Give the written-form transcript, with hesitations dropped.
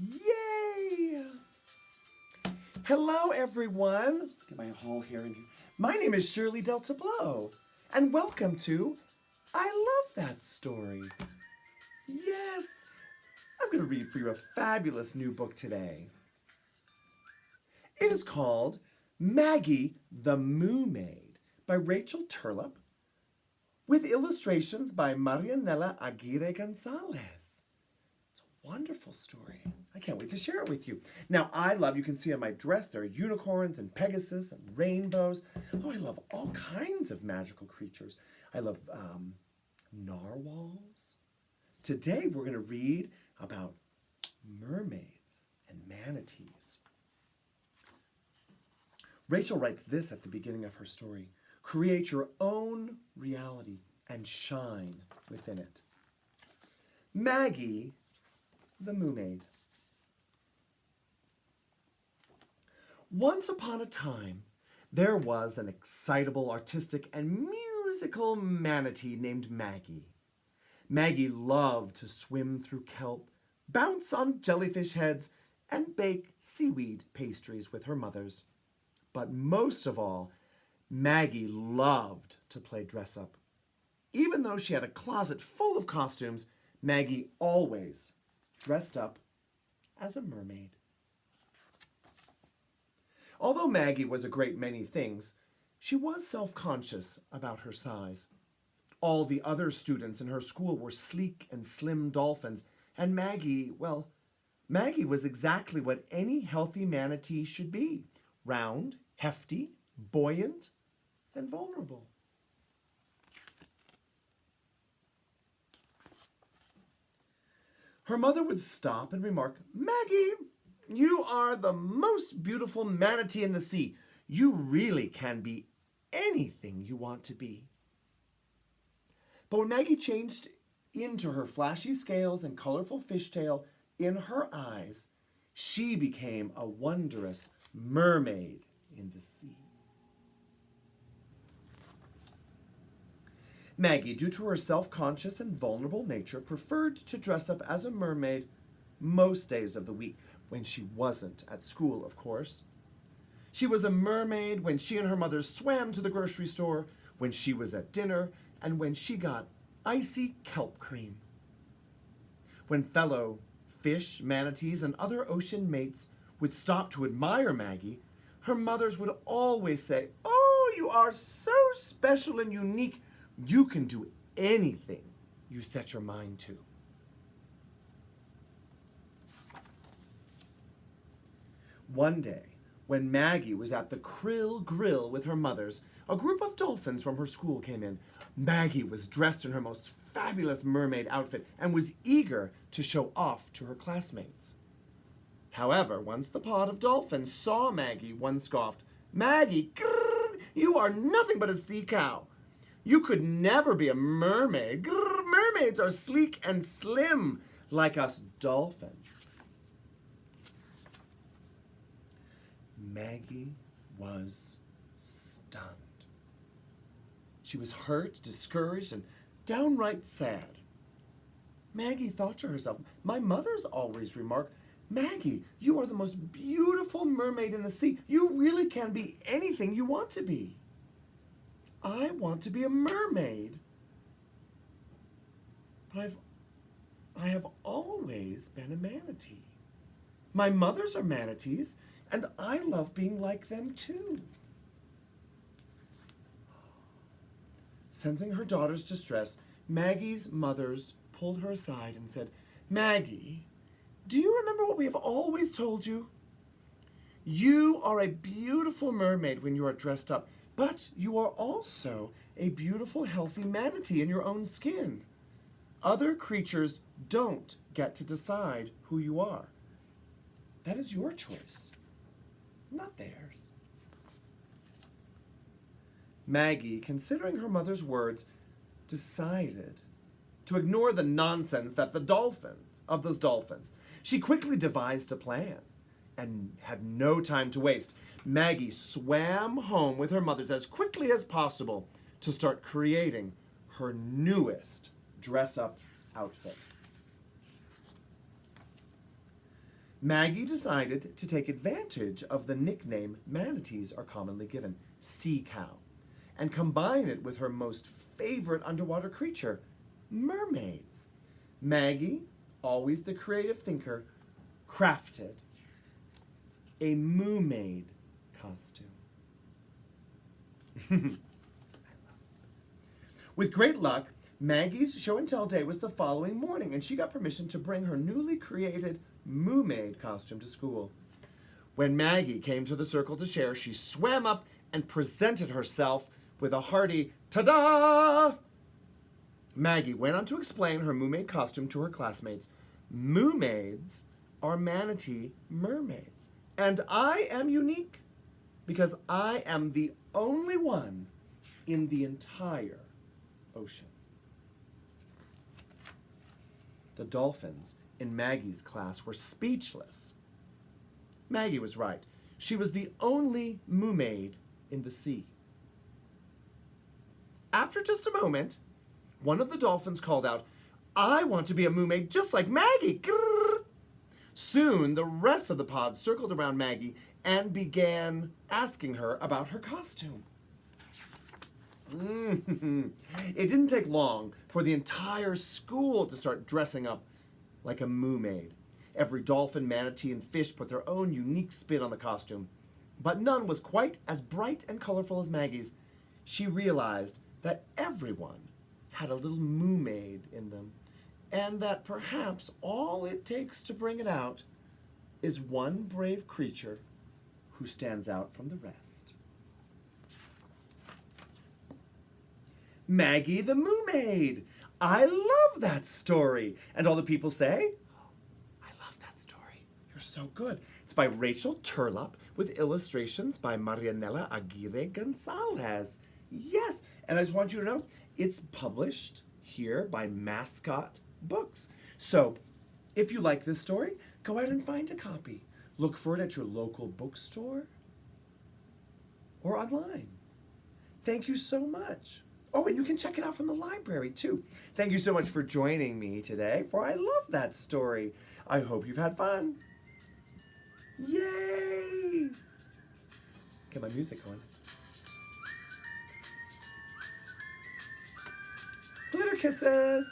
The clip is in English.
Yay! Hello, everyone. Get my whole hair in here. My name is Shirley Delta Blow, and welcome to I Love That Story. Yes, I'm going to read for you a fabulous new book today. It is called Maggie the Moomaid by Rachel Turlip, with illustrations by Marianela Aguirre Gonzalez. It's a wonderful story. I can't wait to share it with you. Now, you can see on my dress, there are unicorns and Pegasus and rainbows. Oh, I love all kinds of magical creatures. I love narwhals. Today, we're going to read about mermaids and manatees. Rachel writes this at the beginning of her story: create your own reality and shine within it. Maggie the Moomaid. Once upon a time, there was an excitable, artistic, and musical manatee named Maggie. Maggie loved to swim through kelp, bounce on jellyfish heads, and bake seaweed pastries with her mothers. But most of all, Maggie loved to play dress-up. Even though she had a closet full of costumes, Maggie always dressed up as a mermaid. Although Maggie was a great many things, she was self-conscious about her size. All the other students in her school were sleek and slim dolphins, and Maggie was exactly what any healthy manatee should be: round, hefty, buoyant, and vulnerable. Her mother would stop and remark, "Maggie, you are the most beautiful manatee in the sea. You really can be anything you want to be." But when Maggie changed into her flashy scales and colorful fishtail, in her eyes, she became a wondrous mermaid in the sea. Maggie, due to her self-conscious and vulnerable nature, preferred to dress up as a mermaid most days of the week, when she wasn't at school, of course. She was a mermaid when she and her mother swam to the grocery store, when she was at dinner, and when she got icy kelp cream. When fellow fish, manatees, and other ocean mates would stop to admire Maggie, her mothers would always say, "Oh, you are so special and unique. You can do anything you set your mind to." One day, when Maggie was at the Krill Grill with her mothers, a group of dolphins from her school came in. Maggie was dressed in her most fabulous mermaid outfit and was eager to show off to her classmates. However, once the pod of dolphins saw Maggie, one scoffed, "Maggie, grrr, you are nothing but a sea cow. You could never be a mermaid. Grrr, mermaids are sleek and slim like us dolphins." Maggie was stunned. She was hurt, discouraged, and downright sad. Maggie thought to herself, "My mother's always remarked, 'Maggie, you are the most beautiful mermaid in the sea. You really can be anything you want to be. I want to be a mermaid. But I have always been a manatee. My mothers are manatees, and I love being like them too.'" Sensing her daughter's distress, Maggie's mothers pulled her aside and said, "Maggie, do you remember what we have always told you? You are a beautiful mermaid when you are dressed up, but you are also a beautiful, healthy manatee in your own skin. Other creatures don't get to decide who you are. That is your choice, not theirs." Maggie, considering her mother's words, decided to ignore the nonsense that those dolphins. She quickly devised a plan and had no time to waste. Maggie swam home with her mothers as quickly as possible to start creating her newest dress-up outfit. Maggie decided to take advantage of the nickname manatees are commonly given, sea cow, and combine it with her most favorite underwater creature, mermaids. Maggie, always the creative thinker, crafted a Moomaid costume. With great luck, Maggie's show and tell day was the following morning, and she got permission to bring her newly created Moomaid costume to school. When Maggie came to the circle to share, she swam up and presented herself with a hearty ta-da! Maggie went on to explain her Moomaid costume to her classmates. Moomaids are manatee mermaids, and I am unique because I am the only one in the entire ocean. The dolphins in Maggie's class were speechless. Maggie was right. She was the only Moomaid in the sea. After just a moment, one of the dolphins called out, "I want to be a Moomaid just like Maggie!" Grrr. Soon, the rest of the pod circled around Maggie and began asking her about her costume. It didn't take long for the entire school to start dressing up like a Moomaid. Every dolphin, manatee, and fish put their own unique spin on the costume, but none was quite as bright and colorful as Maggie's. She realized that everyone had a little Moomaid in them, and that perhaps all it takes to bring it out is one brave creature who stands out from the rest. Maggie the Moomaid! I love that story! And all the people say, I love that story. You're so good. It's by Rachel Turlop with illustrations by Marianela Aguirre Gonzalez. Yes, and I just want you to know, it's published here by Mascot Books. So, if you like this story, go out and find a copy. Look for it at your local bookstore or online. Thank you so much. Oh, and you can check it out from the library, too. Thank you so much for joining me today, for I love that story. I hope you've had fun. Yay! Get my music going. Glitter kisses!